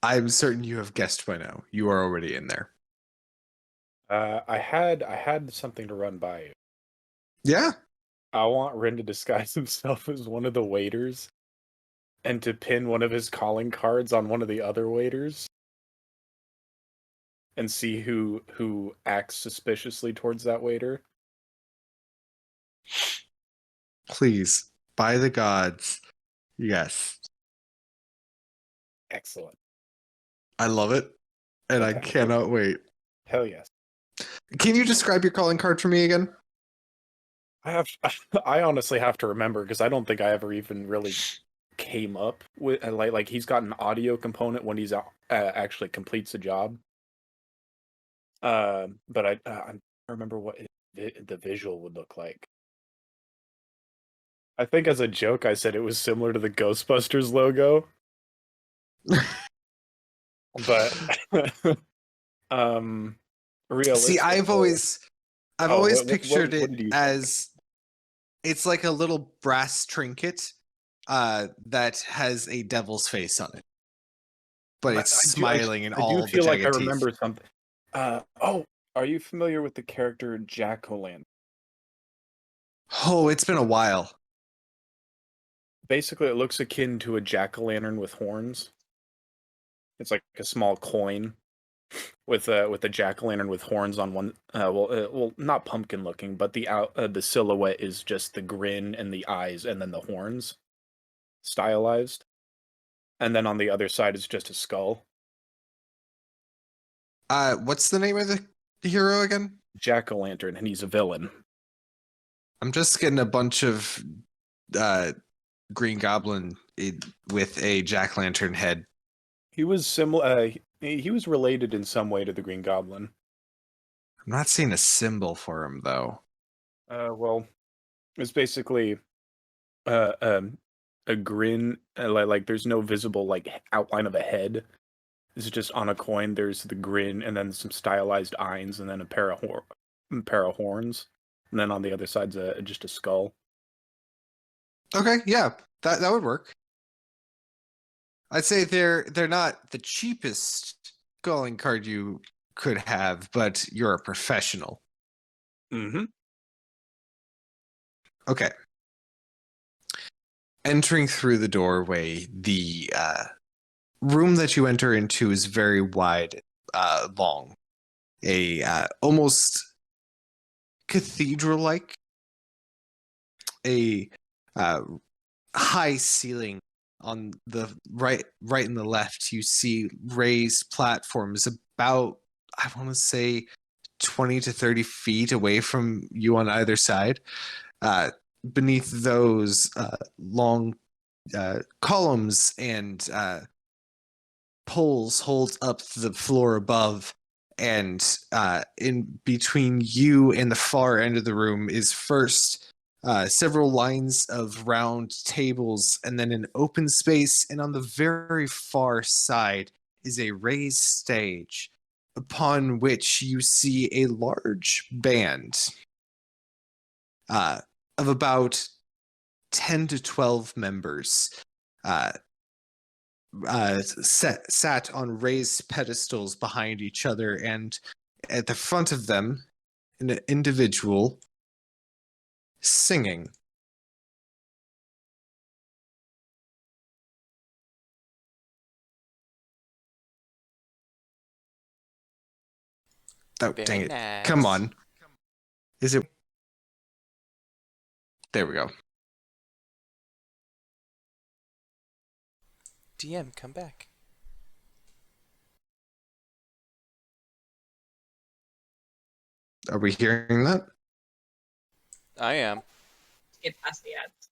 I'm certain you have guessed by now. You are already in there. I had something to run by you. Yeah. I want Rin to disguise himself as one of the waiters and to pin one of his calling cards on one of the other waiters and see who acts suspiciously towards that waiter. Please, by the gods. Yes. Excellent. I love it. And I Okay. cannot wait. Hell yes. Can you describe your calling card for me again? I have I honestly have to remember because I don't think I ever even really came up with like he's got an audio component when he's actually completes the job. But I remember what the visual would look like. I think as a joke, I said it was similar to the Ghostbusters logo, but um, See, realistically, I've oh, always what pictured it did you think? as it's like a little brass trinket that has a devil's face on it, but I, it's I do I, smiling in I do all the feel like I jagged teeth. remember something. Oh, are you familiar with the character Jack O'Lantern? Oh, it's been a while. Basically, it looks akin to a jack o' lantern with horns. It's like a small coin with a jack o' lantern with horns on one. Well, not pumpkin looking, but the silhouette is just the grin and the eyes, and then the horns stylized, and then on the other side is just a skull. What's the name of the hero again? Jack o' lantern, and he's a villain. I'm just getting a bunch of uh, Green Goblin with a jack lantern head. He was similar. He was related in some way to the Green Goblin. I'm not seeing a symbol for him though. Well, it's basically uh, um, a grin. Like there's no visible like outline of a head. This is just on a coin. There's the grin, and then some stylized eyes, and then a pair of horns, and then on the other side's just a skull. Okay, yeah, that would work. I'd say they're not the cheapest calling card you could have, but you're a professional. Mm-hmm. Okay. Entering through the doorway, the room that you enter into is very wide, long, a almost cathedral-like, a uh, high ceiling on the right and the left. You see raised platforms about, I want to say, 20 to 30 feet away from you on either side. Beneath those long columns and poles hold up the floor above, and in between you and the far end of the room is first several lines of round tables, and then an open space, and on the very far side is a raised stage upon which you see a large band uh, of about 10 to 12 members uh, sat on raised pedestals behind each other, and at the front of them, an individual singing. Oh, dang Very it. Come nice. on. Is it? There we go. DM, come back. Are we hearing that? I am. Get past the ads.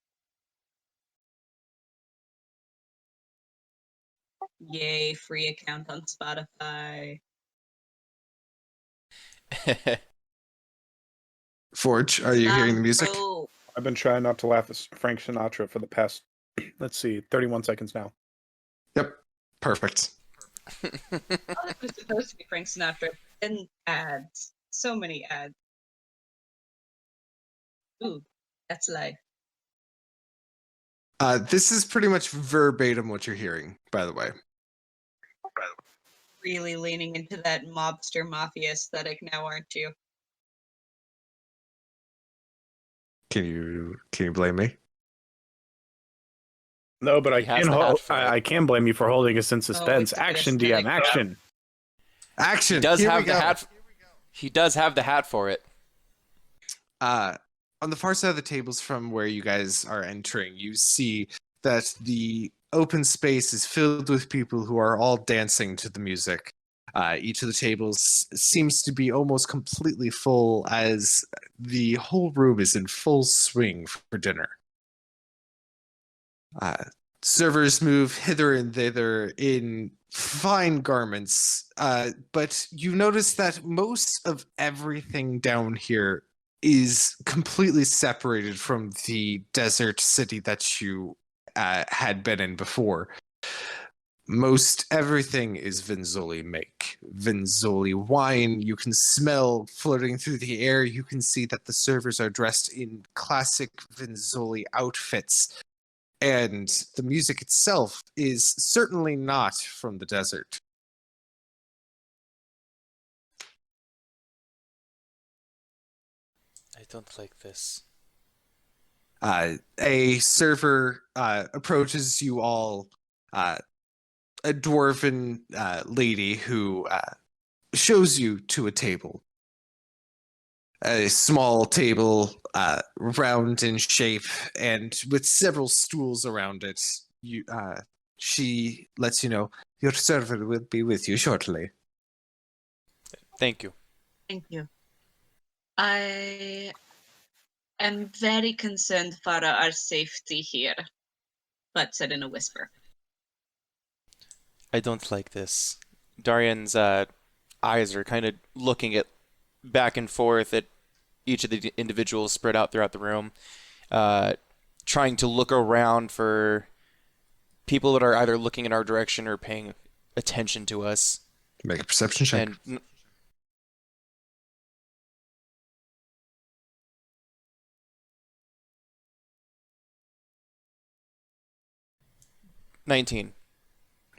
Yay, free account on Spotify. Forge, are you hearing the music? Bro. I've been trying not to laugh at Frank Sinatra for the past, let's see, 31 seconds now. Yep. Perfect. Oh, it was supposed to be Frank Sinatra. And ads. So many ads. Ooh, that's life. This is pretty much verbatim what you're hearing, by the way. really leaning into that mobster mafia aesthetic now, aren't you? Can you blame me? No, but He has the hat for it. I can blame you for holding us in suspense. it's a bit Action, aesthetic. DM, action. Action. He does Here we have the go. hat. He does have the hat for it. On the far side of the tables from where you guys are entering, you see that the open space is filled with people who are all dancing to the music. Each of the tables seems to be almost completely full as the whole room is in full swing for dinner. Servers move hither and thither in fine garments, but you notice that most of everything down here is completely separated from the desert city that you had been in before. Most everything is Vinzoli make. Vinzoli wine, you can smell floating through the air. You can see that the servers are dressed in classic Vinzoli outfits. And the music itself is certainly not from the desert. I don't like this. A server approaches you all, a dwarven lady who shows you to a table. A small table, round in shape, and with several stools around it. She lets you know your server will be with you shortly. Thank you. Thank you. I am very concerned for our safety here, but said in a whisper. I don't like this. Darian's eyes are kind of looking at back and forth at each of the individuals spread out throughout the room, trying to look around for people that are either looking in our direction or paying attention to us. Make a perception check. And 19.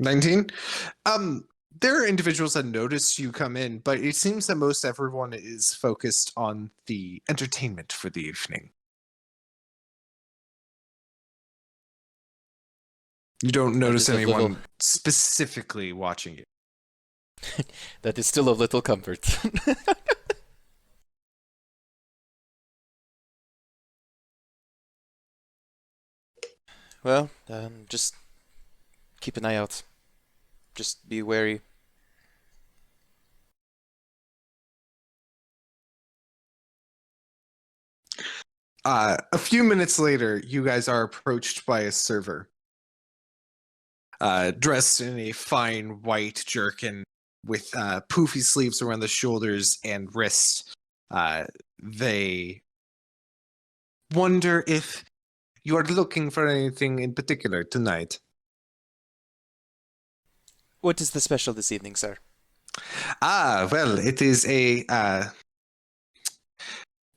19. There are individuals that notice you come in, but it seems that most everyone is focused on the entertainment for the evening. You don't notice is a anyone little- specifically watching you. That is still a little comfort. Well, just keep an eye out. Just be wary. A few minutes later, you guys are approached by a server. Dressed in a fine white jerkin with poofy sleeves around the shoulders and wrist. They wonder if you are looking for anything in particular tonight. What is the special this evening, sir? Well, it is a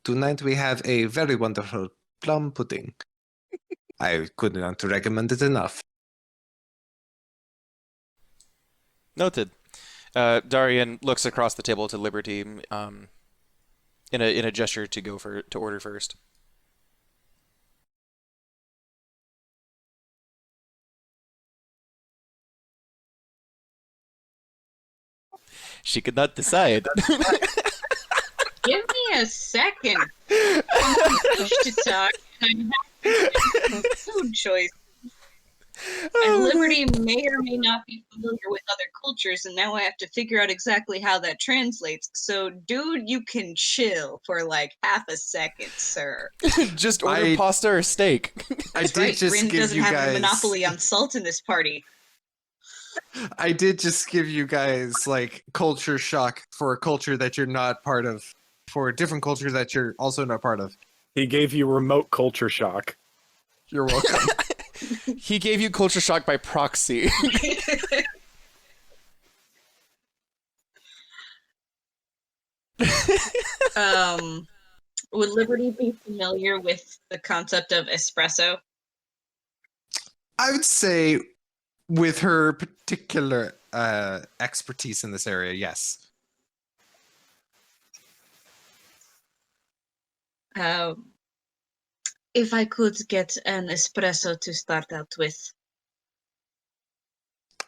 tonight we have a very wonderful plum pudding. I could not recommend it enough. Noted. Darian looks across the table to Liberty, in a gesture to order first. She could not decide. Give me a second. Push to talk. I have food choice. And Liberty may or may not be familiar with other cultures, and now I have to figure out exactly how that translates. So, dude, you can chill for like half a second, sir. Just order pasta or steak. I That's did right. just Rin give doesn't you have guys a monopoly on salt in this party. I did just give you guys like culture shock for a culture that you're not part of, for a different culture that you're also not part of. He gave you remote culture shock. You're welcome. He gave you culture shock by proxy. Would Liberty be familiar with the concept of espresso? I would say with her particular expertise in this area, yes. If I could get an espresso to start out with.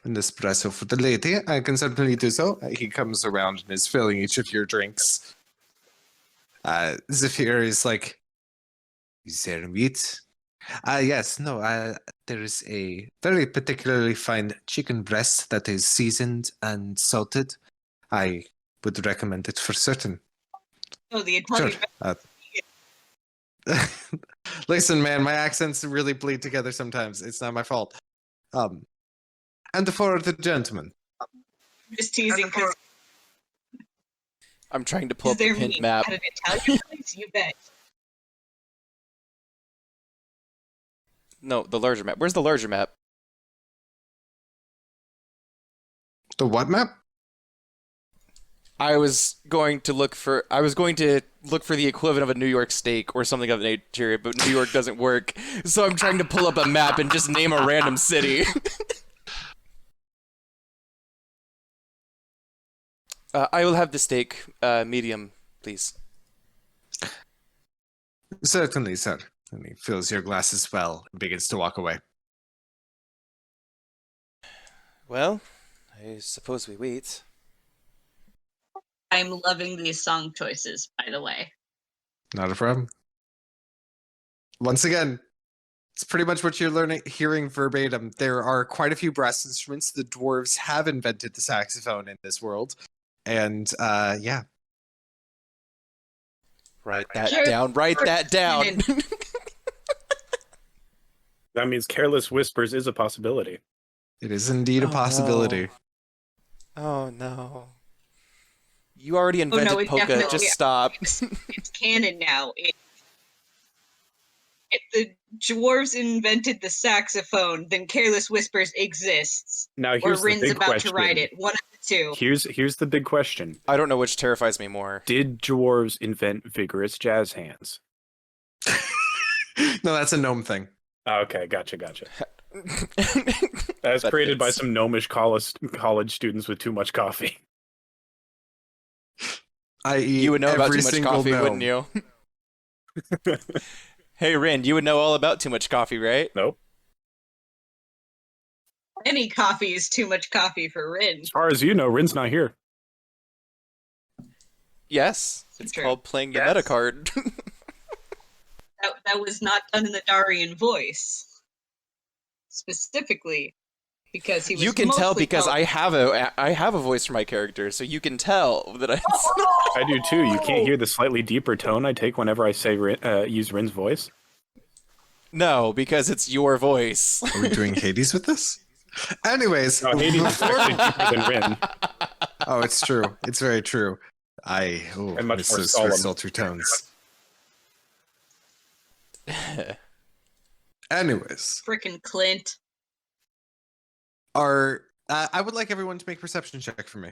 An espresso for the lady. I can certainly do so. He comes around and is filling each of your drinks. Zephyr is like, is there meat? Yes, no, there is a very particularly fine chicken breast that is seasoned and salted. I would recommend it for certain. Oh, the Italian. Sure. Listen, man, my accents really bleed together sometimes. It's not my fault. And for the gentleman. Just teasing because I'm trying to pull up the they're pin meat map. at an Italian place, you bet. No, the larger map. Where's the larger map? The what map? I was going to look for the equivalent of a New York steak or something of that nature, but New York doesn't work. So I'm trying to pull up a map and just name a random city. I will have the steak medium, please. Certainly, sir. And he fills your glass as well and begins to walk away. Well, I suppose we wait. I'm loving these song choices, by the way. Not a problem. Once again, it's pretty much what you're hearing verbatim. There are quite a few brass instruments. The dwarves have invented the saxophone in this world. And, yeah. Write that down. That means Careless Whispers is a possibility. It is indeed a possibility. No. Oh, no. You already invented it polka. definitely- Just stop. It's canon now. If the dwarves invented the saxophone, then Careless Whispers exists. Now Or here's the Rin's big about question. to write it. One of the two. Here's the big question. I don't know which terrifies me more. Did dwarves invent vigorous jazz hands? No, that's a gnome thing. Oh, okay, gotcha. That's created by some gnomish college students with too much coffee. You would know about too much coffee, gnome. wouldn't you? Hey, Rin, you would know all about too much coffee, right? Nope. Any coffee is too much coffee for Rin. As far as you know, Rin's not here. Yes. It's True. called playing the Yes. meta card. That was not done in the Darian voice. Specifically, because he was You can tell mostly because called- I have a voice for my character, so you can tell that I. I do too. You can't hear the slightly deeper tone I take whenever I say use Rin's voice. No, because it's your voice. Are we doing Hades with this? Anyways, No, Hades is actually deeper than Rin. oh, it's true. It's very true. And much miss more those solemn. sultry tones. Anyways, Frickin' Clint. I would like everyone to make a perception check for me.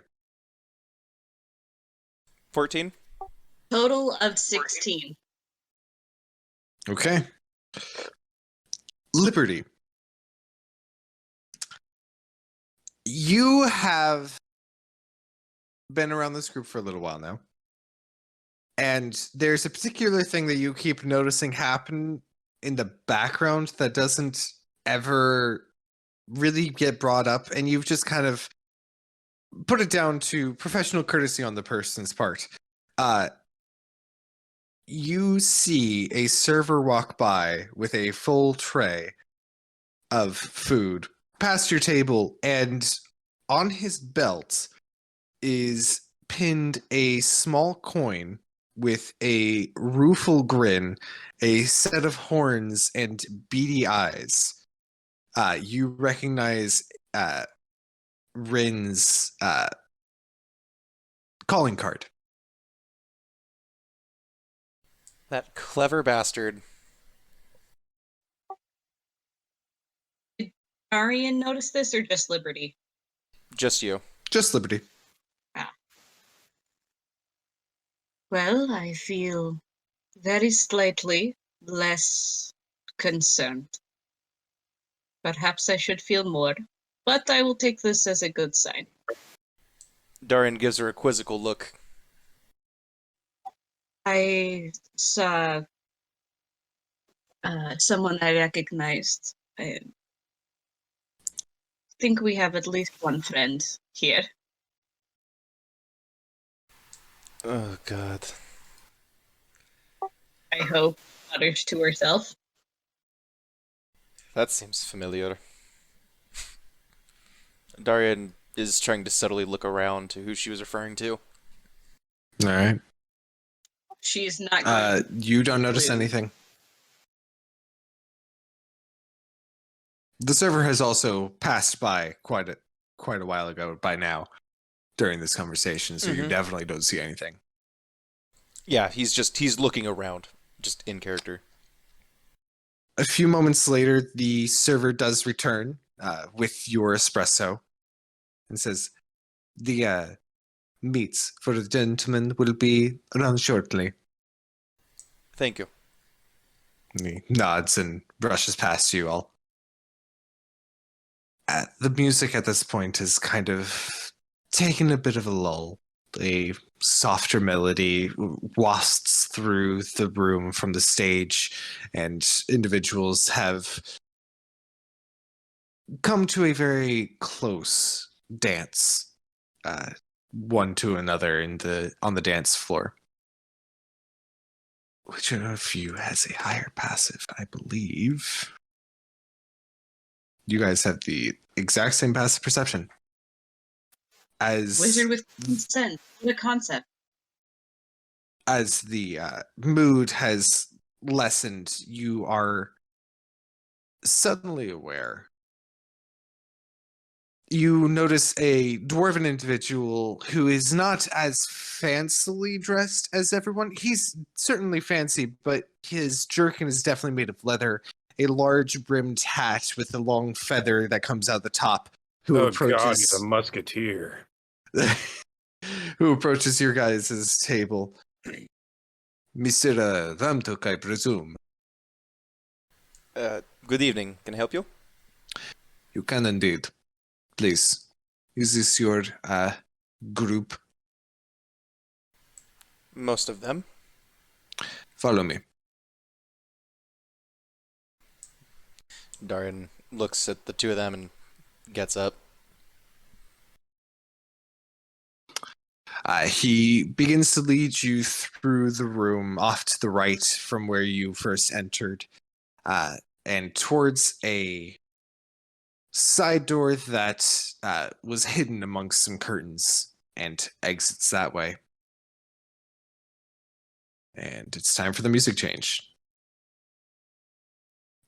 14? Total of 16. Okay. Liberty. You have been around this group for a little while now. And there's a particular thing that you keep noticing happen in the background that doesn't ever really get brought up. And you've just kind of put it down to professional courtesy on the person's part. You see a server walk by with a full tray of food past your table, and on his belt is pinned a small coin with a rueful grin, a set of horns, and beady eyes. You recognize Rin's calling card. That clever bastard. Did Darian notice this or just Liberty? Just you. Just Liberty. Well, I feel very slightly less concerned. Perhaps I should feel more, but I will take this as a good sign. Darian gives her a quizzical look. I saw someone I recognized. I think we have at least one friend here. Oh, God. I hope, mutters to herself. That seems familiar. Darian is trying to subtly look around to who she was referring to. All right. She's not going You don't notice Clue. anything. The server has also passed by quite a while ago by now during this conversation, so you Mhm. definitely don't see anything. Yeah, he's looking around, just in character. A few moments later, the server does return with your espresso and says, "The meats for the gentleman will be around shortly." Thank you. And he nods and brushes past you all. The music at this point has kind of taken a bit of a lull. A softer melody wafts through the room from the stage, and individuals have come to a very close dance, one to another on the dance floor. Which of you has a higher passive? I believe you guys have the exact same passive perception. As wizard with consent. The concept. as the mood has lessened, you are suddenly aware. You notice a dwarven individual who is not as fancily dressed as everyone. He's certainly fancy, but his jerkin is definitely made of leather. A large brimmed hat with a long feather that comes out the top. Who Oh approaches? God, he's a musketeer. Who approaches your guys' table? Mr. Ramtuk, I presume. Good evening. Can I help you? You can indeed. Please. Is this your group? Most of them. Follow me. Darian looks at the two of them and gets up. He begins to lead you through the room off to the right from where you first entered, and towards a side door that was hidden amongst some curtains, and exits that way. And it's time for the music change.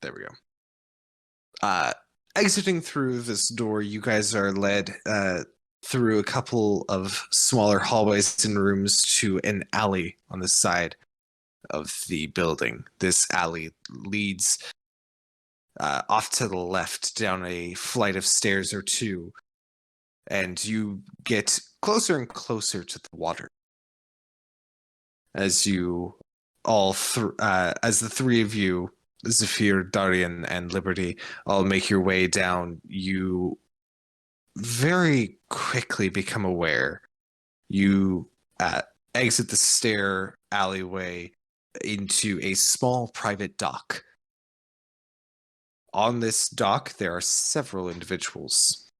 There we go. Exiting through this door, you guys are led through a couple of smaller hallways and rooms to an alley on the side of the building. This alley leads off to the left down a flight of stairs or two, and you get closer and closer to the water. As you all, as the three of you, Zephyr, Darian, and Liberty, all make your way down, you very quickly become aware. You exit the stair alleyway into a small private dock. On this dock, there are several individuals,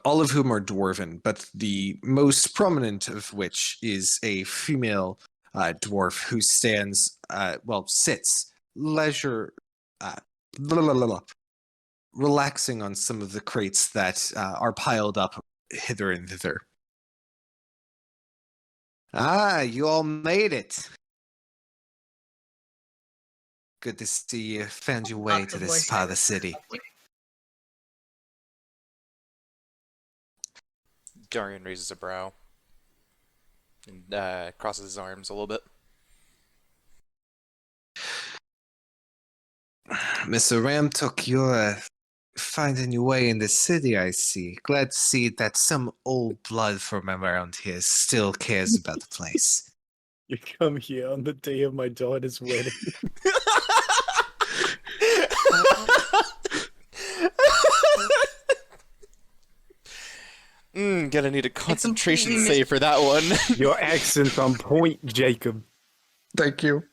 all of whom are dwarven, but the most prominent of which is a female dwarf who sits relaxing on some of the crates that are piled up hither and thither. You all made it. Good to see you found your way Lots to of this voices. part of the city. Darian raises a brow and crosses his arms a little bit. Mr. Ramtuk, you're finding your way in the city, I see. Glad to see that some old blood from around here still cares about the place. You come here on the day of my daughter's wedding. Gonna need a concentration completely save for that one. Your accent's on point, Jacob. Thank you.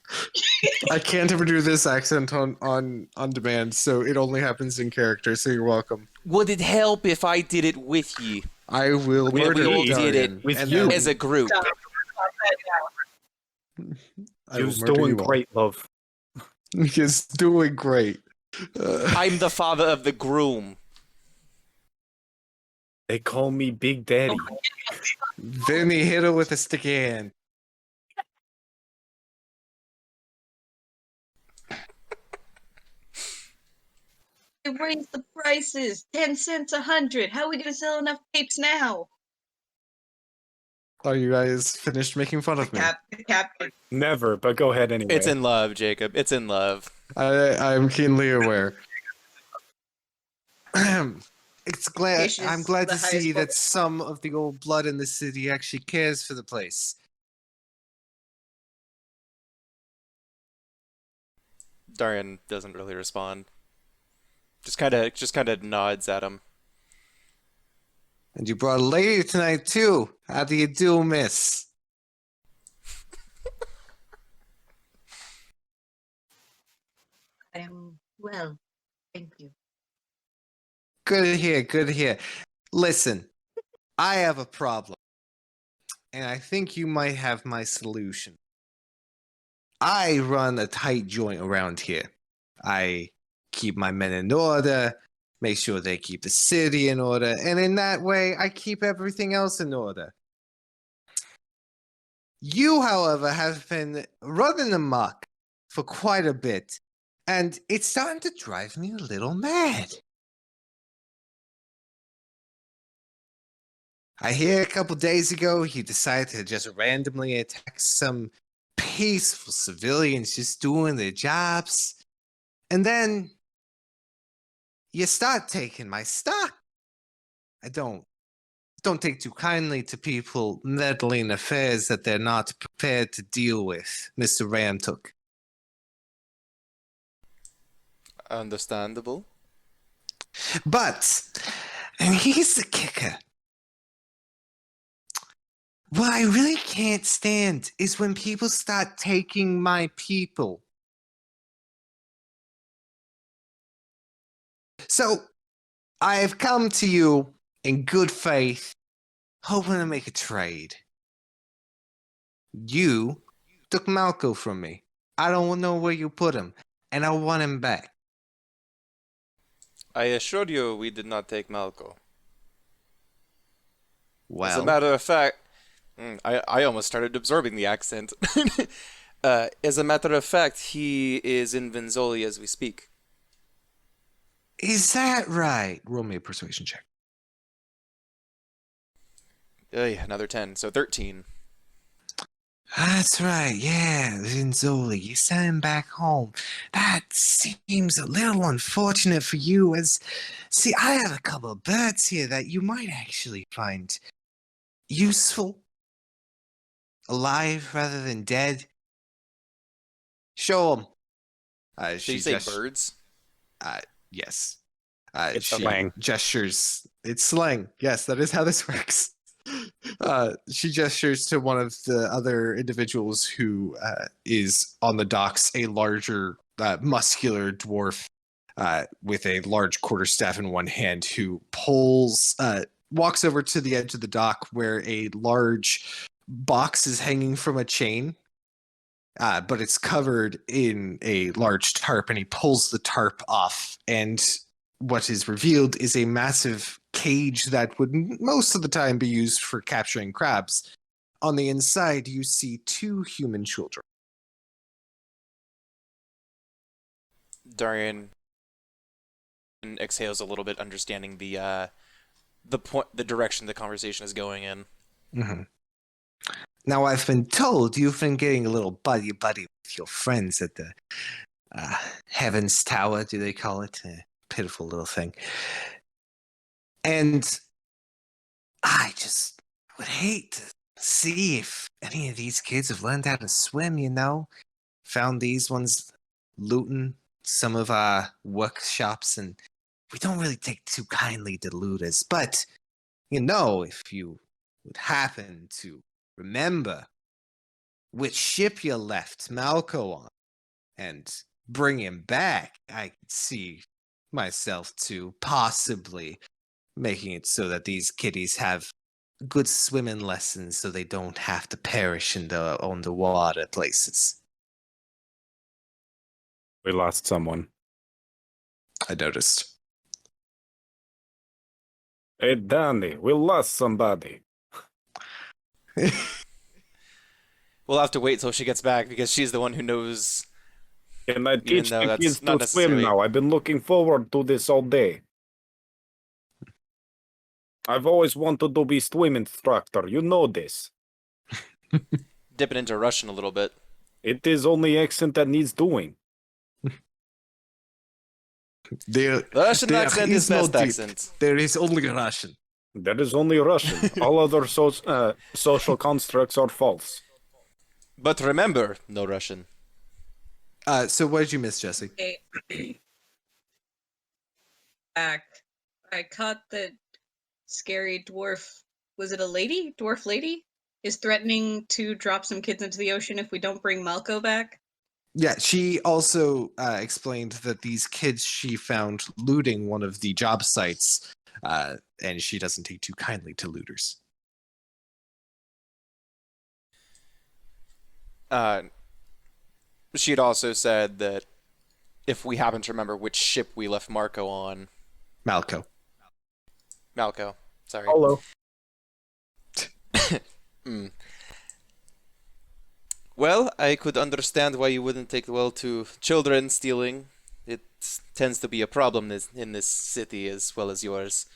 I can't ever do this accent on demand, so it only happens in character. So you're welcome. Would it help if I did it with ye I will We murder all did Darian, it with and you. then as a group? Stop that I You're will murder doing you all. great, love. He's doing great. I'm the father of the groom. They call me Big Daddy. Then he hit her with a sticky hand. They raised the prices. 10 cents 100. How are we going to sell enough tapes now? Are you guys finished making fun of me? The captain. Never, but go ahead anyway. It's in love, Jacob. It's in love. I'm keenly aware. It's glad Fish is I'm glad the to see highest that some of the old blood in the city actually cares for the place. Darian doesn't really respond. Just kind of nods at him. And you brought a lady tonight too. How do you do, miss? I am well. Thank you. Good to hear, good to hear. Listen, I have a problem. And I think you might have my solution. I run a tight joint around here. I keep my men in order, make sure they keep the city in order, and in that way, I keep everything else in order. You, however, have been running amok for quite a bit, and it's starting to drive me a little mad. I hear a couple days ago he decided to just randomly attack some peaceful civilians just doing their jobs. And then you start taking my stock. I don't take too kindly to people meddling affairs that they're not prepared to deal with, Mr. Ramtook. Understandable. But, and here's the kicker. What I really can't stand is when people start taking my people. So, I have come to you in good faith, hoping to make a trade. You took Malco from me. I don't know where you put him, and I want him back. I assure you we did not take Malco. Well, As a matter of fact, I almost started absorbing the accent. As a matter of fact, he is in Venzoli as we speak. is that right? Roll me a persuasion check. Yeah, another 10, so 13. That's right, yeah, Vinzoli, you sent him back home. That seems a little unfortunate for you, as... See, I have a couple of birds here that you might actually find useful. Alive rather than dead. Show them. Did you say birds? Yes. It's She slang. gestures. It's slang. Yes, that is how this works. She gestures to one of the other individuals who is on the docks, a larger, muscular dwarf with a large quarterstaff in one hand, who walks over to the edge of the dock where a large box is hanging from a chain. But it's covered in a large tarp, and he pulls the tarp off, and what is revealed is a massive cage that would most of the time be used for capturing crabs. On the inside, you see two human children. Darian exhales a little bit, understanding the direction the conversation is going in. Mm-hmm. Now, I've been told you've been getting a little buddy-buddy with your friends at the Heaven's Tower, do they call it? A pitiful little thing. And I just would hate to see if any of these kids have learned how to swim, you know? Found these ones looting some of our workshops, and we don't really take too kindly to looters, but if you would happen to remember which ship you left Malco on and bring him back, I could see myself to possibly making it so that these kiddies have good swimming lessons so they don't have to perish in the underwater places. We lost someone. I noticed. Hey, Danny, we lost somebody. We'll have to wait till she gets back because she's the one who knows. Can I teach though the that's kids not to swim necessarily- now? I've been looking forward to this all day. I've always wanted to be swim instructor. You know this. Dipping into Russian a little bit. It is only accent that needs doing. There Russian There accent is is no best deep. accent. There is only Russian. That is only Russian. All other social constructs are false. But remember, no Russian. So what did you miss, Jesse? Okay. Back. I caught the scary dwarf. Was it a lady? Dwarf lady? Is threatening to drop some kids into the ocean if we don't bring Malco back. Yeah, she also explained that these kids she found looting one of the job sites, and she doesn't take too kindly to looters. She had also said that if we happen to remember which ship we left Marco on, Malco. Malco, sorry. Hello. Well, I could understand why you wouldn't take well to children stealing. It tends to be a problem in this city as well as yours.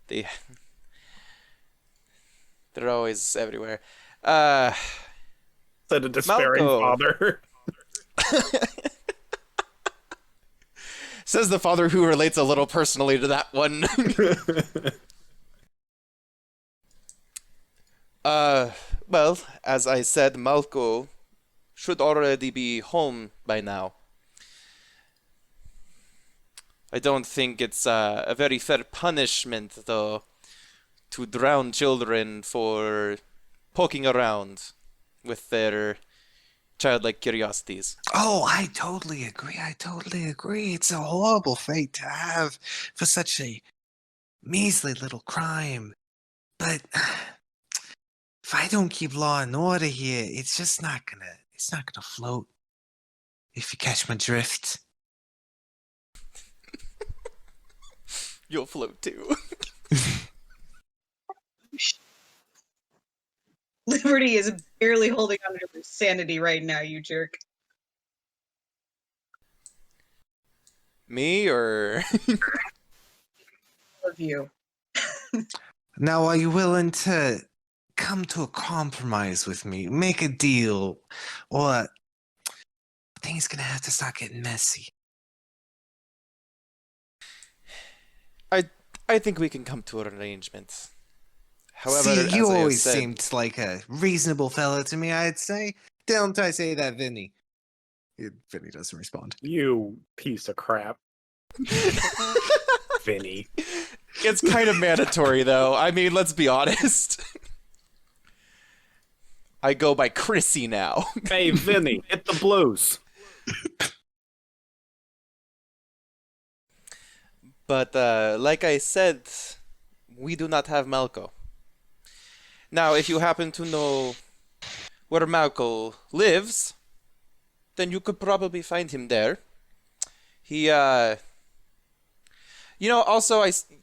They're always everywhere. Said a despairing Malco. father. Says the father who relates a little personally to that one. Well, as I said, Malco should already be home by now. I don't think it's a very fair punishment, though, to drown children for poking around with their childlike curiosities. Oh, I totally agree. It's a horrible fate to have for such a measly little crime. But if I don't keep law and order here, it's not gonna float. If you catch my drift. You'll float too. Liberty is barely holding on to her sanity right now, you jerk. Me or All of you. Now, are you willing to come to a compromise with me? Make a deal? Or things gonna have to start getting messy. I think we can come to an arrangement. However, See, as you I have always said- seemed like a reasonable fellow to me, I'd say. Don't I say that, Vinny? Vinny doesn't respond. You piece of crap. Vinny. It's kind of mandatory, though. I mean, let's be honest. I go by Chrissy now. Hey, Vinny, hit the blues. But like I said, we do not have Malco. Now, if you happen to know where Malco lives, then you could probably find him there. He, also,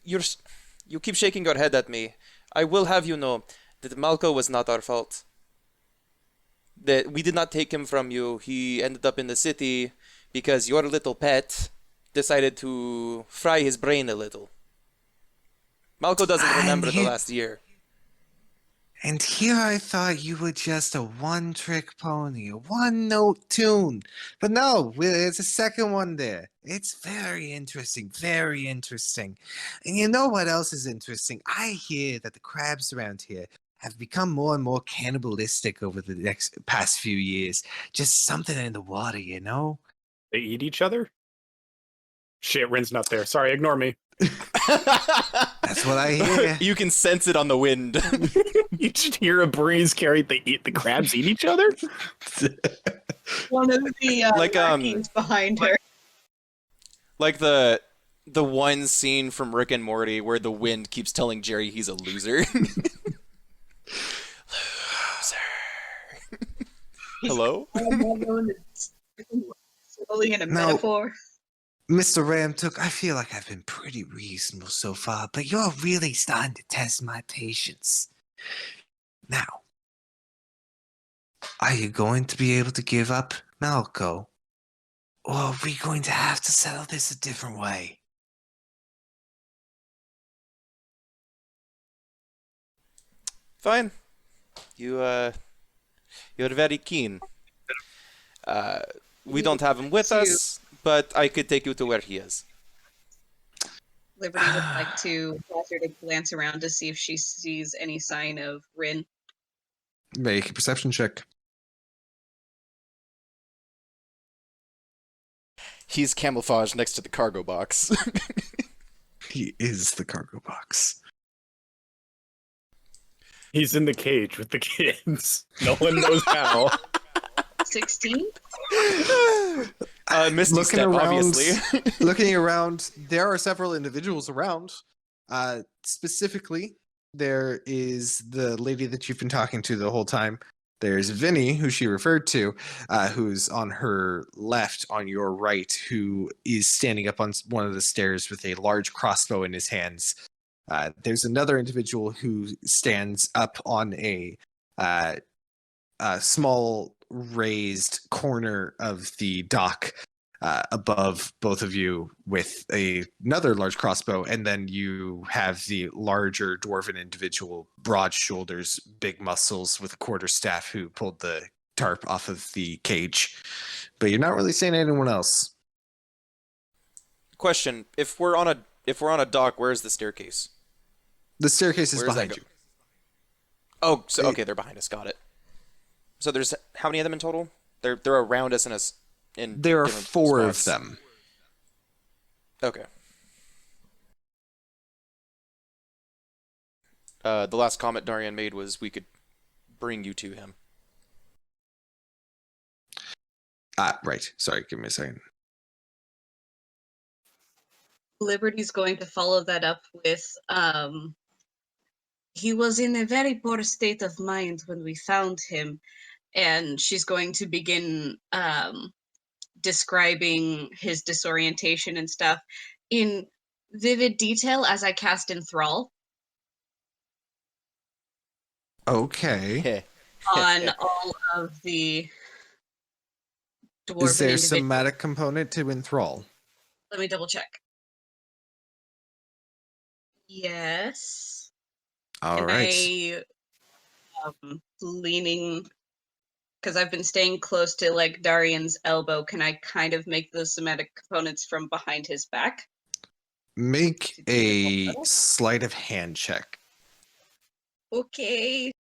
you keep shaking your head at me. I will have you know that Malco was not our fault. That we did not take him from you. He ended up in the city because your little pet decided to fry his brain a little. Malco doesn't And remember the he- last year. And here I thought you were just a one-trick pony, a one-note tune. But no, there's a second one there. It's very interesting, very interesting. And you know what else is interesting? I hear that the crabs around here have become more and more cannibalistic over the past few years. Just something in the water, you know? They eat each other? Shit, Rin's not there. Sorry, ignore me. That's what I hear. You can sense it on the wind. You just hear a breeze carry the crabs eat each other. One of the Like, lackeys behind her. Like the one scene from Rick and Morty where the wind keeps telling Jerry he's a loser. Loser. Hello? Slowly in a No. metaphor. Mr. Ramtook, I feel like I've been pretty reasonable so far, but you're really starting to test my patience. Now, are you going to be able to give up Malco? Or are we going to have to settle this a different way? Fine. You're very keen. We don't have him with us, but I could take you to where he is. Liberty would like to hazard a glance around to see if she sees any sign of Rin. Make a perception check. He's camouflaged next to the cargo box. He is the cargo box. He's in the cage with the kids. No one knows how. 16? Misty Looking Step, around- obviously. Looking around, there are several individuals around. Specifically, there is the lady that you've been talking to the whole time. There's Vinny, who she referred to, who's on her left, on your right, who is standing up on one of the stairs with a large crossbow in his hands. There's another individual who stands up on a small raised corner of the dock above both of you with another large crossbow, and then you have the larger dwarven individual, broad shoulders, big muscles with a quarterstaff, who pulled the tarp off of the cage. But you're not really seeing anyone else. Question: If we're on a dock, where's the staircase? The staircase is Where does that behind go? you. Oh, so okay, they're behind us. Got it. So there's how many of them in total? They're around us in There are different 4 spots. of them. Okay. The last comment Darian made was we could bring you to him. Right. Sorry, give me a second. Liberty's going to follow that up with, he was in a very poor state of mind when we found him, and she's going to begin describing his disorientation and stuff in vivid detail as I cast Enthrall Okay. on all of the dwarven Is there a individuals. somatic component to enthrall? Let me double check. Yes. All Can right. I, leaning, because I've been staying close to like Darian's elbow, can I kind of make those somatic components from behind his back? Make Did you a get that? sleight of hand check. Okay.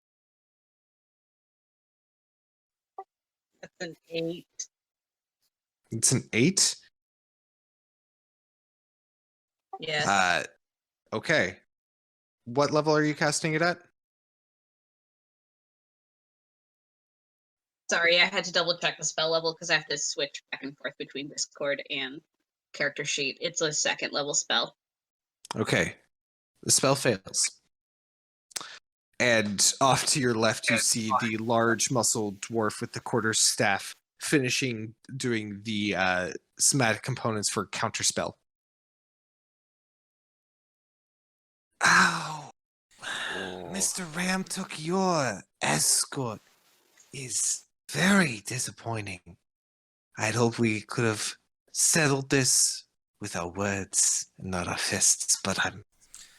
That's an 8. It's an 8. Yes. Okay. What level are you casting it at? Sorry, I had to double check the spell level because I have to switch back and forth between Discord and character sheet. It's a 2nd level spell. Okay. The spell fails. And off to your left, you see the large muscled dwarf with the quarter staff finishing doing the somatic components for counterspell. Ow! Mr. Ramtook, your escort is very disappointing. I'd hoped we could have settled this with our words and not our fists, but I'm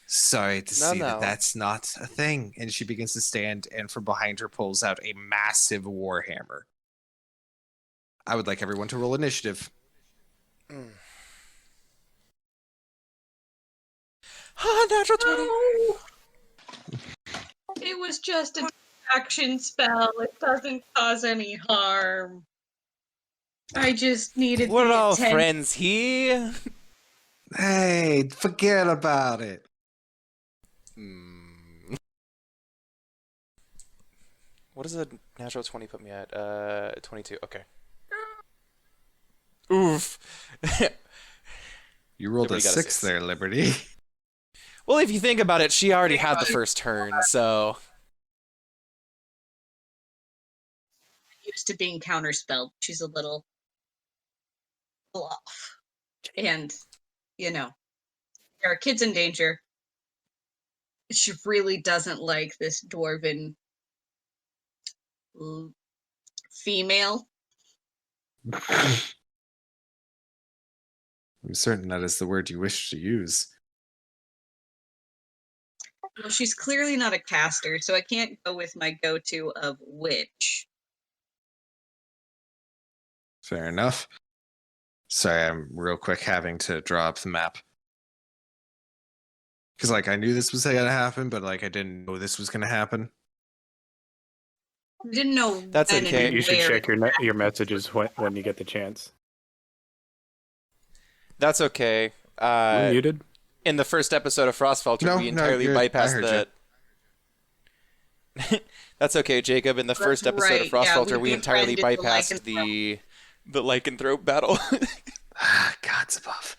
sorry to see that that's not a thing. And she begins to stand, and from behind her pulls out a massive warhammer. I would like everyone to roll initiative. Natural 20. It was just a action spell. It doesn't cause any harm. I just needed We're the all attention. friends here. Hey, forget about it. What does a natural 20 put me at? 22. Okay. Oof. You rolled a Liberty got a 6 6. there, Liberty. Well, if you think about it, she already had the first turn, so Used to being counterspelled. She's a little off. And, there are kids in danger. She really doesn't like this dwarven female. I'm certain that is the word you wish to use. Well, she's clearly not a caster, so I can't go with my go-to of witch. Fair enough. Sorry, I'm real quick having to draw up the map. Because, I knew this was going to happen, but, I didn't know this was going to happen. I didn't know That's when okay. and You should where. check your messages when you get the chance. that's okay. You're muted. In the first episode of Frostfalter, No, we no, entirely I bypassed heard the. That's okay, Jacob. In the That's first episode of right, yeah, Frostfalter, we we entirely befriended the bypassed the lycanthrope battle. Gods above.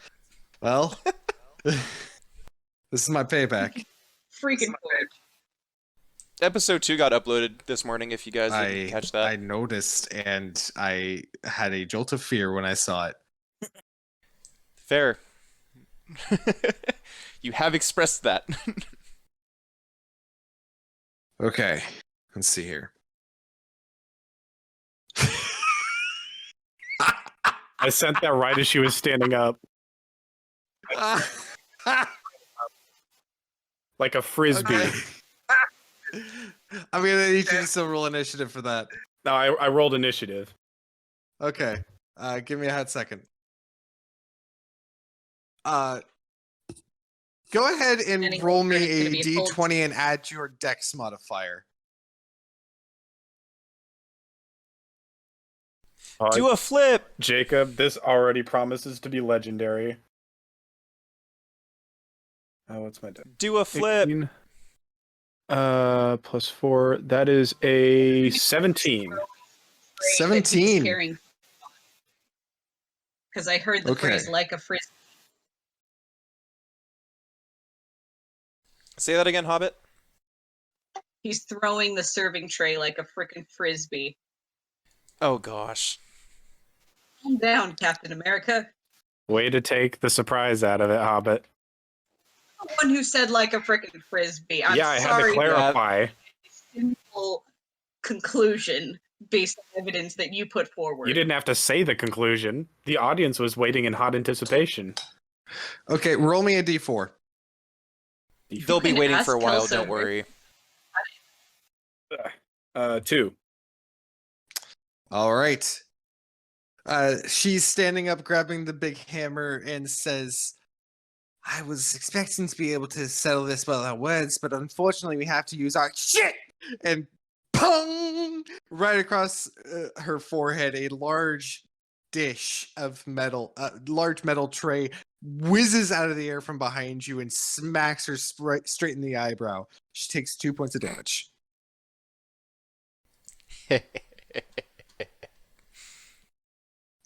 Well, this is my payback. Freaking forge. Episode 2 got uploaded this morning. If you guys didn't catch that, I noticed, and I had a jolt of fear when I saw it. fair. You have expressed that. Okay, let's see here. I sent that right as she was standing up, like a frisbee. Okay. I'm gonna need you to still roll initiative for that. No, I rolled initiative. Okay, give me a hot second. Go ahead and Any roll longer, me it's gonna a be a full- d20 and add your dex modifier. Do a flip. Jacob, this already promises to be legendary. Oh, what's my dex? Do a flip. 18. Plus 4. That is a 17. 17. Because I heard the Okay. phrase like a frisbee. Say that again, Hobbit. He's throwing the serving tray like a freaking frisbee. Oh gosh. Calm down, Captain America. Way to take the surprise out of it, Hobbit. The one who said like a freaking frisbee. I'm yeah, I had sorry. to clarify. Simple conclusion based on evidence that you put forward. You didn't have to say the conclusion. The audience was waiting in hot anticipation. Okay, roll me a d4. They'll be can waiting ask for a while, Kelso. don't worry. 2. All right. She's standing up, grabbing the big hammer, and says, I was expecting to be able to settle this by our words, but unfortunately we have to use our shit! And pong! Right across her forehead, a large dish of metal, large metal tray whizzes out of the air from behind you and smacks her straight in the eyebrow. She takes 2 points of damage.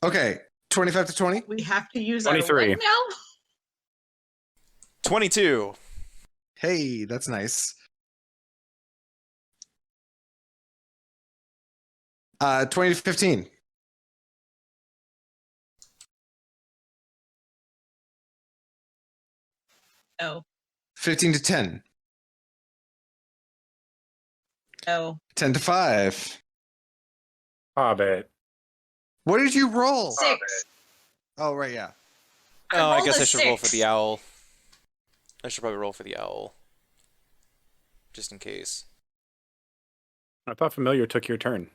Okay, 25 to 20. We have to use 23. our what now? 22. Hey, that's nice. 20 to 15. No. 15 to 10. No. 10 to 5. Hobbit. What did you roll? 6. Oh, right, yeah. Oh, I rolled guess a I should roll for 6. the owl. I should probably roll for the owl. Just in case. I thought familiar took your turn.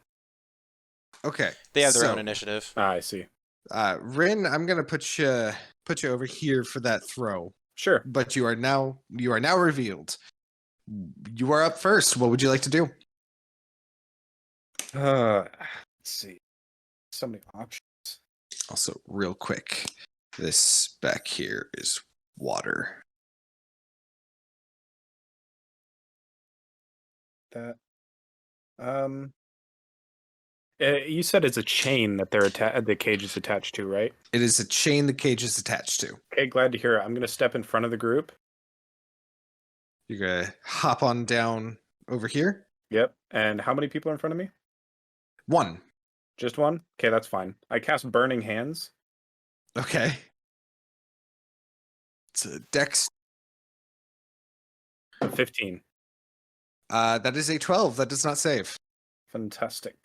Okay. They have their so, own initiative. Ah, I see. Rin, I'm gonna put you over here for that throw. Sure. But you are now revealed. You are up first. What would you like to do? Let's see. So many options. Also, real quick, this back here is water. that. You said it's a chain that the cage is attached to, right? It is a chain the cage is attached to. Okay, glad to hear it. I'm gonna step in front of the group. You're gonna hop on down over here. Yep. And how many people are in front of me? 1. Just one? Okay, that's fine. I cast Burning Hands. Okay. It's a dex. 15. That is a 12. That does not save. Fantastic.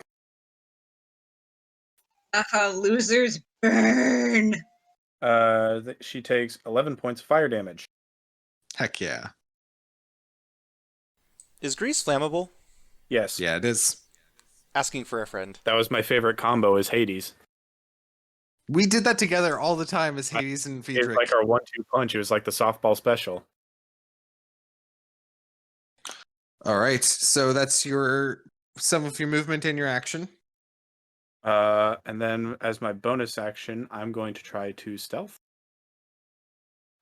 Losers burn. She takes 11 points of fire damage. Heck yeah. Is grease flammable? Yes. Yeah, it is. Asking for a friend. That was my favorite combo is Hades. We did that together all the time as Hades and It's Friedrich. like our 1-2 punch. It was like the softball special. All right. So that's some of your movement and your action. And then as my bonus action, I'm going to try to stealth.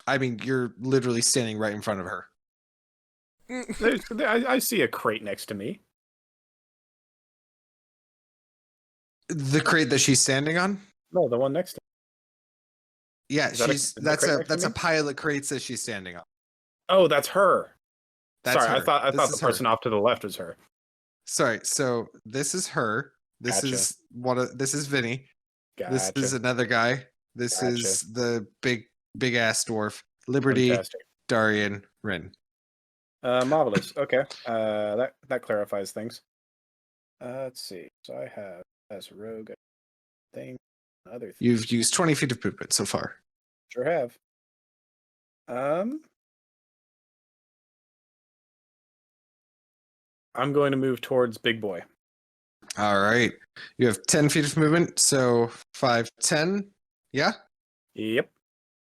I mean, you're literally standing right in front of her. I see a crate next to me. The crate that she's standing on? No, the one next to me. Yeah, Is that a- she's is that a that's crate a next to that's a me? pile of crates that she's standing on. Oh, that's her. That's Sorry, her. I thought This the is her. person off to the left was her. Sorry. So this is her. This Gotcha. is this is Vinny. Gotcha. This is another guy. This Gotcha. is the big ass dwarf. Liberty, Fantastic. Darian, Rin. Marvelous. Okay. That clarifies things. Let's see. So I have as a rogue thing, other thing. You've used 20 feet of movement so far. Sure have. I'm going to move towards Big Boy. All right. You have 10 feet of movement, so 5, 10. Yeah? Yep.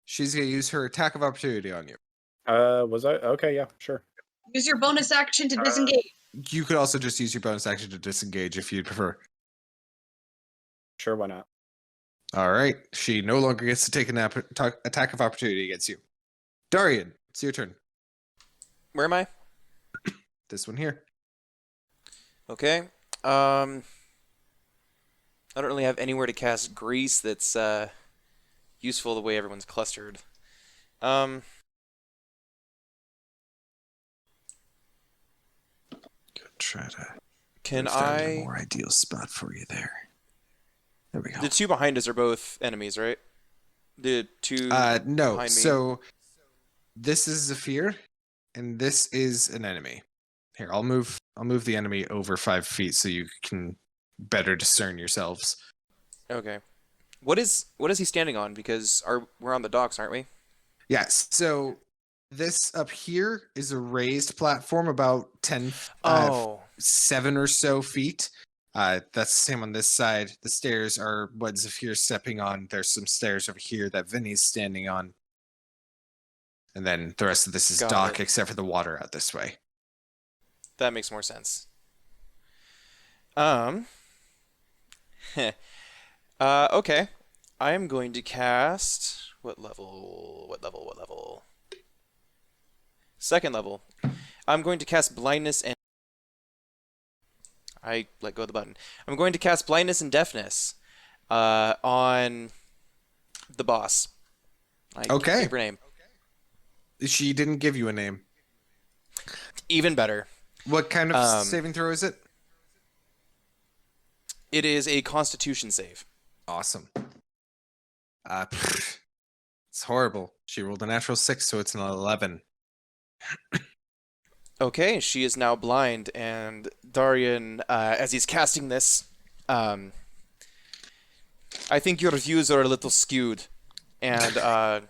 She's going to use her attack of opportunity on you. Was I? Okay, yeah, sure. Use your bonus action to disengage. You could also just use your bonus action to disengage if you'd prefer. Sure, why not? All right. She no longer gets to take an attack of opportunity against you. Darian, it's your turn. Where am I? This one here. Okay. I don't really have anywhere to cast grease that's useful the way everyone's clustered. Try to Can find a I? more ideal spot for you there. There we go. The two behind us are both enemies, right? The two No. behind me. So this is Zephyr, and this is an enemy. Here, I'll move the enemy over 5 feet so you can better discern yourselves. Okay. What is he standing on? Because we're on the docks, aren't we? Yes. So this up here is a raised platform about 10, Oh. 7 or so feet. That's the same on this side. The stairs are what Zephyr's stepping on. There's some stairs over here that Vinny's standing on. And then the rest of this is Got dock, it. except for the water out this way. That makes more sense. Okay. I am going to cast what level? Second level. I'm going to cast blindness and I let go of the button. I'm going to cast blindness and deafness on the boss. I can't Okay. think of her name. She didn't give you a name. Even better. What kind of saving throw is it? It is a Constitution save. Awesome. It's horrible. She rolled a natural 6, so it's an 11. Okay, she is now blind, and Darian, as he's casting this, I think your views are a little skewed, and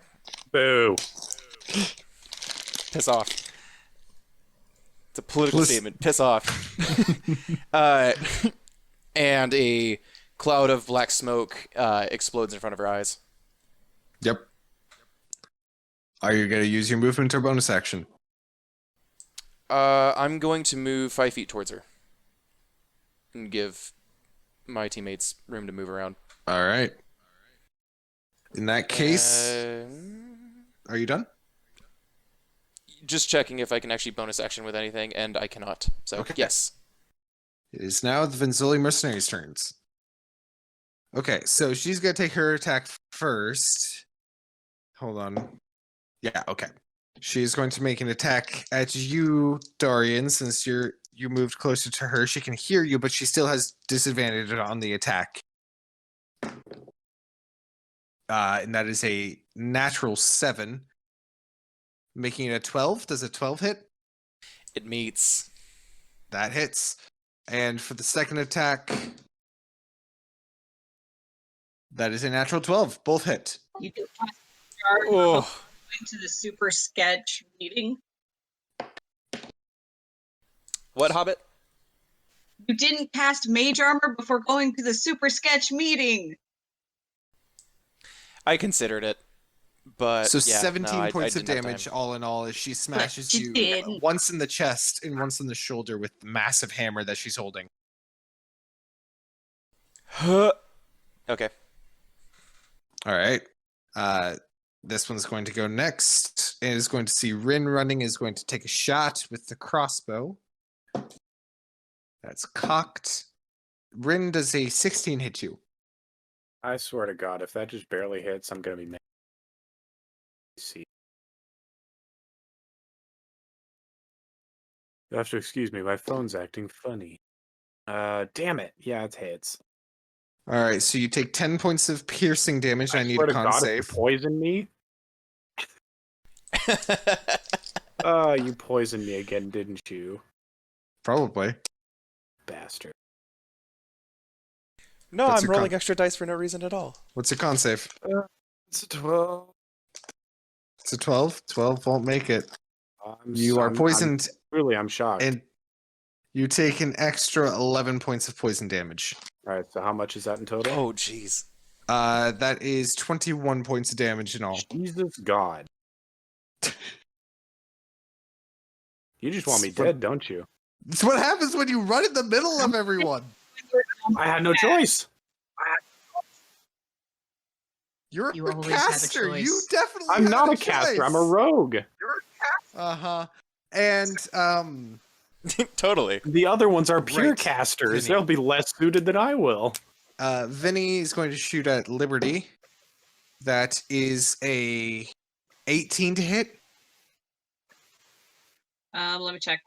Boo. piss off. It's a political statement. Piss off. And a cloud of black smoke explodes in front of her eyes. Yep. Are you going to use your movement or bonus action? I'm going to move 5 feet towards her and give my teammates room to move around. All right. In that case, are you done? Just checking if I can actually bonus action with anything, and I cannot. So Okay. yes. It is now the Venzoli mercenaries' turns. Okay, so she's gonna take her attack first. Hold on. Yeah, okay. She's going to make an attack at you, Darian, since you moved closer to her. She can hear you, but she still has disadvantage on the attack. And that is a natural 7, making it a 12. Does a 12 hit? It meets. That hits. And for the second attack, that is a natural 12. Both hit. You can start Oh. going to the super sketch meeting. What, Hobbit? You didn't cast mage armor before going to the super sketch meeting. I considered it, but So yeah, 17 no, I points of didn't have damage time. all in all as she smashes you you didn't. once in the chest and once in the shoulder with the massive hammer that she's holding. Okay. All right. This one's going to go next. And is going to see Rin running, is going to take a shot with the crossbow. That's cocked. Rin, does a 16 hit you? I swear to God, if that just barely hits, I'm gonna be mad. See. You have to excuse me, my phone's acting funny. Damn it. Yeah, it hits. All right, so you take 10 points of piercing damage. I need swear a to con God, if you save. poison me. You poisoned me again, didn't you? Probably. Bastard. No, What's I'm your rolling con- extra dice for no reason at all. What's your con save? It's a 12. It's a 12. 12 won't make it. You are I'm poisoned, I'm shocked. and you take an extra 11 points of poison damage. Alright, so how much is that in total? Oh, jeez. That is 21 points of damage in all. Jesus God. You just want me Split- dead, don't you? It's what happens when you run in the middle of everyone. I had no choice. You're You a always have a caster. choice. You definitely I'm have not a a caster, choice. I'm a rogue. Uh-huh. And Totally. The other ones are pure Right, casters. Vinny. They'll be less suited than I will. Vinny is going to shoot at Liberty. That is a 18 to hit. Let me check.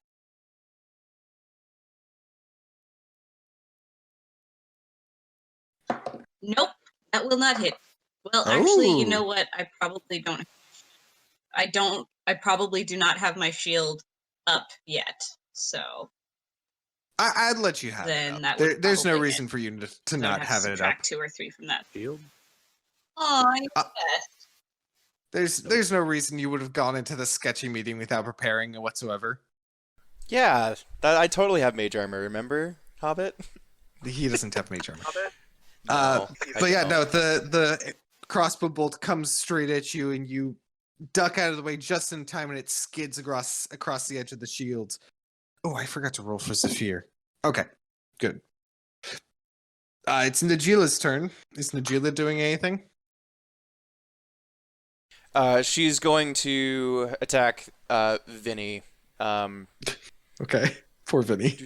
Nope, that will not hit. Well, actually, you know Oh. what? I probably don't. I probably do not have my shield up yet. So I'd let you have Then it up. that would There's no probably reason hit. for you to I would not have have to it up. subtract 2 or 3 from that. Shield? Oh, Uh, yes. There's no reason you would have gone into the sketchy meeting without preparing whatsoever. Yeah, I totally have mage armor. Remember, Hobbit? He doesn't have mage armor. No, I But yeah, don't. no, the crossbow bolt comes straight at you, and you duck out of the way just in time, and it skids across the edge of the shield. Oh, I forgot to roll for Zephyr. Okay, good. It's Najila's turn. Is Najila doing anything? She's going to attack Vinny. Okay, poor Vinny.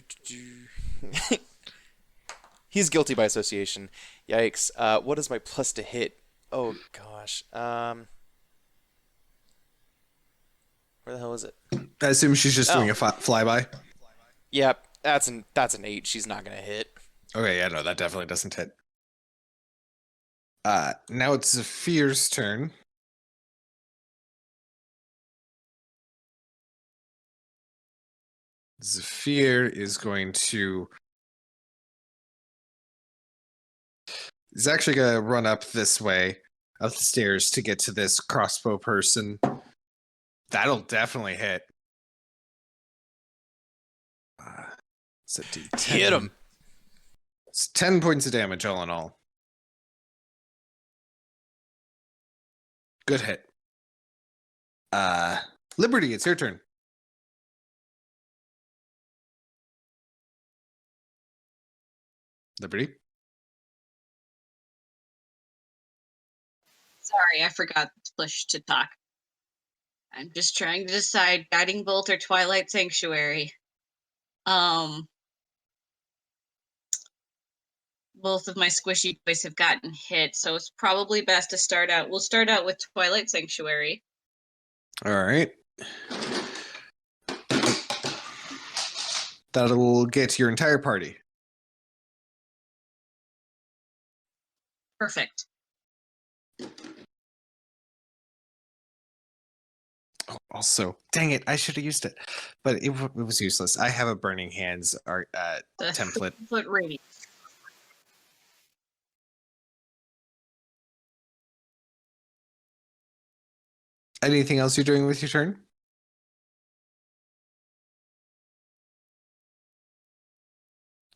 He's guilty by association. Yikes. What is my plus to hit? Oh gosh. Where the hell is it? I assume she's just doing Oh. a flyby. Yep, that's an 8. She's not gonna hit. Okay, yeah, no, that definitely doesn't hit. Now it's Zephyr's turn. Zephyr is going to. He's actually going to run up this way, up the stairs to get to this crossbow person. That'll definitely hit. It's a D10. Hit him. It's 10 points of damage all in all. Good hit. Liberty, it's your turn. Liberty? Sorry, I forgot to push to talk. I'm just trying to decide Guiding Bolt or Twilight Sanctuary. Both of my squishy toys have gotten hit, so it's probably best to start out. We'll start out with Twilight Sanctuary. All right. That'll get your entire party. Perfect. Oh, also, dang it, I should have used it, but it was useless. I have a Burning Hands art template. Foot radius. Anything else you're doing with your turn?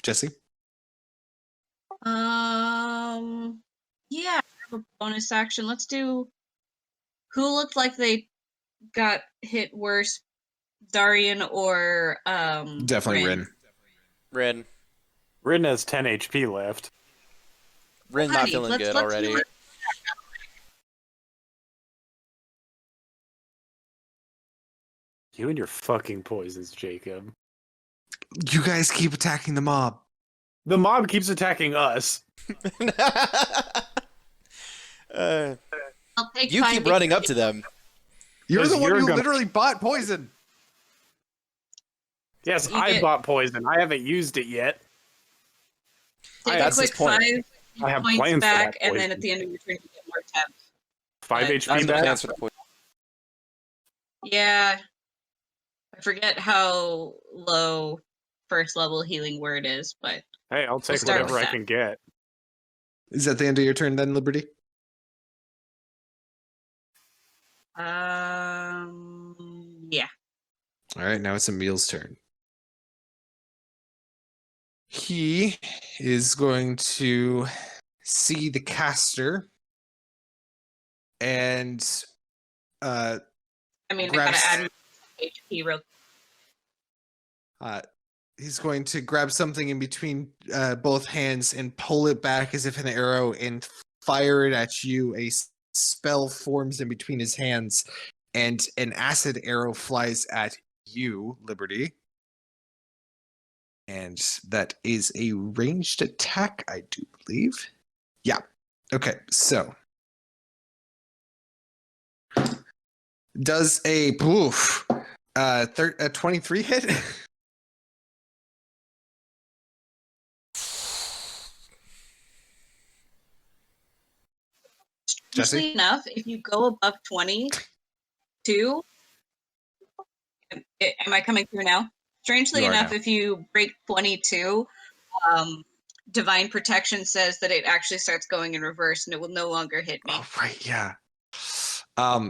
Jesse? Yeah, I have a bonus action. Let's do who looked like they got hit worse, Darian or Definitely Rin? Rin. Rin. Rin has 10 HP left. Rin not Honey, feeling let's good already. heal it. You and your fucking poisons, Jacob. You guys keep attacking the mob. The mob keeps attacking us. Uh, I'll take you 5 keep running up to them. You're the Because one you're who gonna- literally bought poison. Yes, You I get- bought poison. I haven't used it yet. Take That's a his quick point. 5 I have points plans for back, that and then poison. at the end of your turn, you get more tabs. 5 But- HP That's the back. plans for the point. Yeah, I forget how low first level healing word is, but Hey, I'll take start whatever with I that. can get. Is that the end of your turn then, Liberty? yeah. All right, now it's Emil's turn. He is going to see the caster and I mean, Grabs- I gotta add HP real. he's going to grab something in between both hands and pull it back as if an arrow and fire it at you. A spell forms in between his hands, and an acid arrow flies at you, Liberty. And that is a ranged attack, I do believe. Yeah. Okay, so does a 23 hit? Jesse? Strangely enough, if you go above 22, am I coming through now? Strangely You are enough, now. if you break 22, Divine Protection says that it actually starts going in reverse and it will no longer hit me. Oh, right, yeah.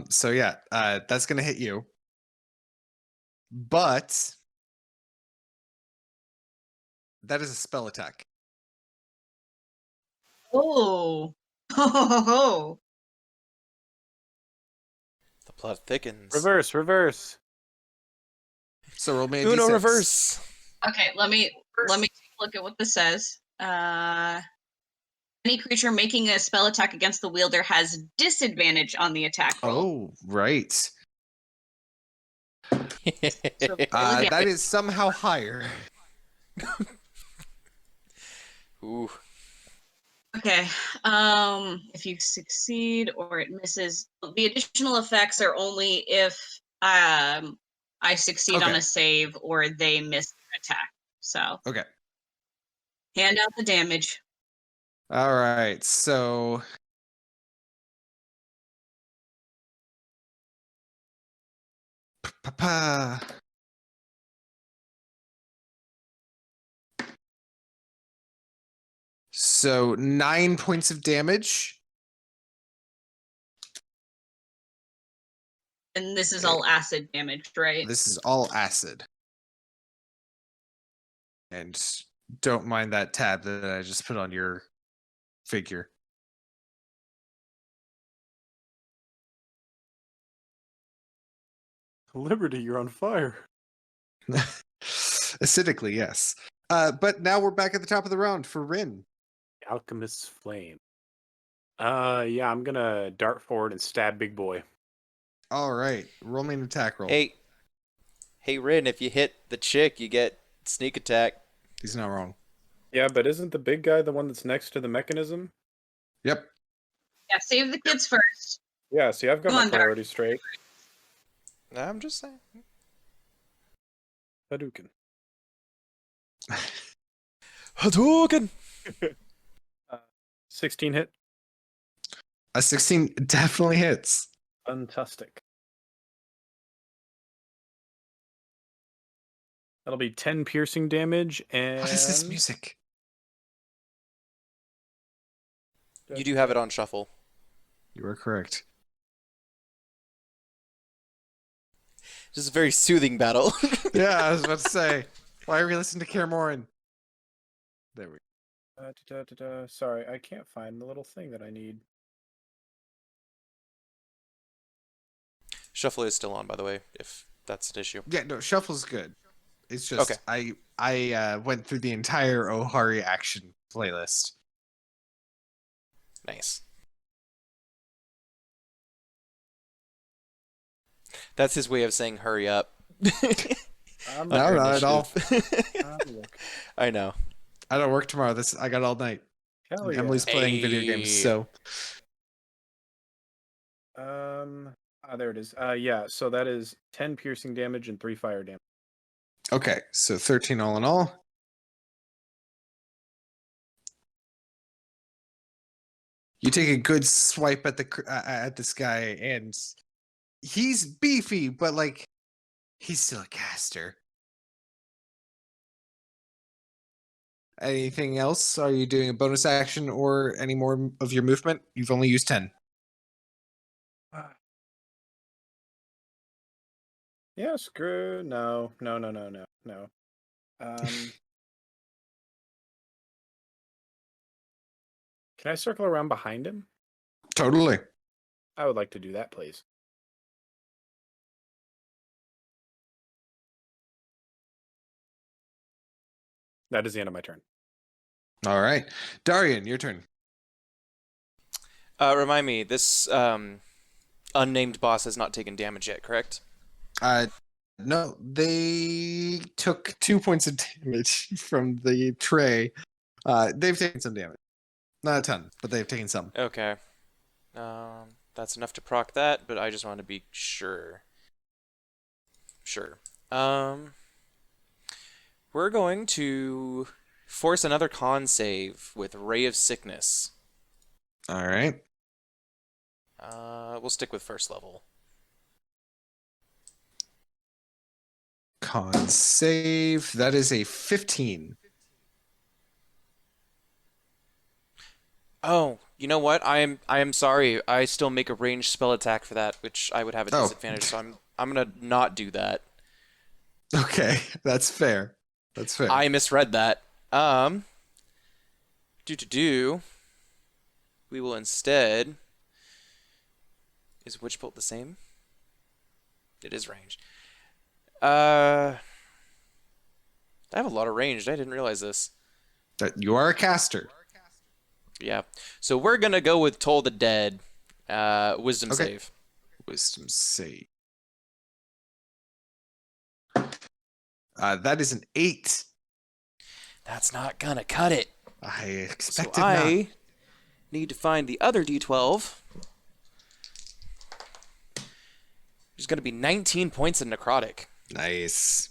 So yeah, that's gonna hit you. But that is a spell attack. Oh. Oh. The plot thickens. Reverse. So roll me a Uno D6. reverse. Okay, let me take a look at what this says. Any creature making a spell attack against the wielder has disadvantage on the attack roll. Oh, right. So roll again. That is somehow higher. Ooh. Okay. If you succeed or it misses, the additional effects are only if I succeed on Okay. a save or they miss their attack. So Okay. hand out the damage. All right. So pa. So 9 points of damage. And this is all acid damage, right? This is all acid. And don't mind that tab that I just put on your figure. Liberty, you're on fire. Acidically, yes. But now we're back at the top of the round for Rin. Alchemist's Flame. Yeah, I'm gonna dart forward and stab Big Boy. All right. Roll me an attack roll. Hey, Rin, if you hit the chick, you get sneak attack. He's not wrong. Yeah, but isn't the big guy the one that's next to the mechanism? Yep. Yeah, save the kids first. Yeah, see, I've got Come my on, Dark. priorities straight. I'm just saying. Hadouken. Hadouken! 16 hit. A 16 definitely hits. Fantastic. That'll be 10 piercing damage, and... What is this music? You do have it on shuffle. You are correct. This is a very soothing battle. Yeah, I was about to say. Why are we listening to Kaer Morhen? There we go. Sorry, I can't find the little thing that I need. Shuffle is still on, by the way, if that's an issue. Yeah, no, shuffle's good. It's just Okay. I went through the entire Ohari action playlist. Nice. That's his way of saying hurry up. I'm No, Under not at all. initiative. I know. I don't work tomorrow. I got all night. Hell yeah. Emily's playing video games, Hey. so There it is. Yeah, so that is 10 piercing damage and 3 fire damage. okay. So 13 all in all. You take a good swipe at this guy, and he's beefy, but like he's still a caster. Anything else? Are you doing a bonus action or any more of your movement? You've only used 10. Yeah, screw. No. Can I circle around behind him? Totally. I would like to do that, please. That is the end of my turn. All right. Darian, your turn. Remind me, this unnamed boss has not taken damage yet, correct? No, they took 2 points of damage from the tray. They've taken some damage. Not a ton, but they've taken some. Okay. That's enough to proc that, but I just want to be sure. Sure. We're going to force another con save with Ray of Sickness. All right. We'll stick with first level. Con save. That is a 15. Oh, you know what? I am sorry. I still make a ranged spell attack for that, which I would have a Oh. disadvantage. So I'm gonna not do that. Okay, that's fair. That's fair. I misread that. We will instead. Is Witch Bolt the same? It is ranged. I have a lot of ranged. I didn't realize this. That you are a caster. Yeah. So we're gonna go with Toll the Dead. Wisdom Okay. save. Wisdom save. That is an 8. That's not gonna cut it. I So expected I not. need to find the other D12. There's gonna be 19 points of necrotic. Nice.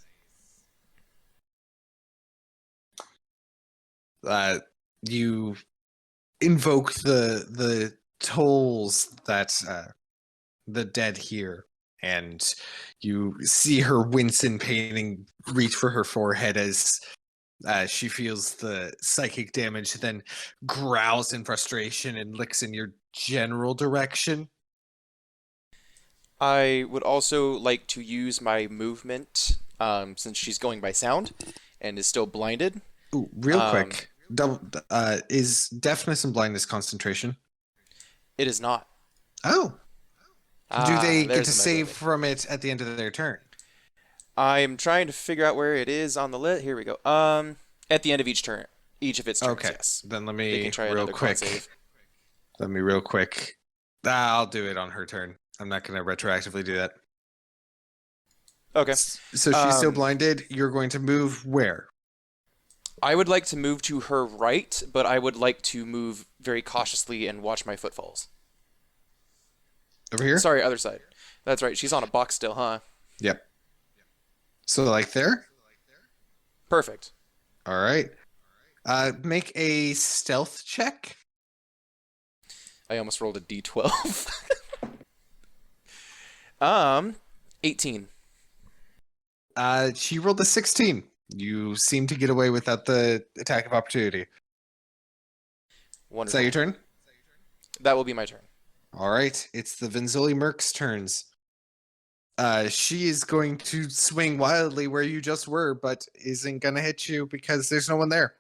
You invoke the tolls that the dead hear, and you see her wince in pain and reach for her forehead as she feels the psychic damage, then growls in frustration and licks in your general direction. I would also like to use my movement, since she's going by sound and is still blinded. Ooh, real Um, quick. Is deafness and blindness concentration? It is not. Oh. Do they get there's to the save meta. from it at the end of their turn? I'm trying to figure out where it is on the list. Here we go. At the end of each turn, each of its turns. Okay. Yes. Then let They me can try real another con quick. save. Let me real quick. I'll do it on her turn. I'm not going to retroactively do that. Okay. So she's still Um, blinded. You're going to move where? I would like to move to her right, but I would like to move very cautiously and watch my footfalls. Over here? Sorry, other side. That's right. She's on a box still, huh? Yep. So like there? Perfect. All right. Make a stealth check. I almost rolled a d12. 18. She rolled a 16. You seem to get away without the attack of opportunity. Is Wonderful. that your turn? That will be my turn. All right. It's the Venzoli Merc's turns. She is going to swing wildly where you just were, but isn't going to hit you because there's no one there.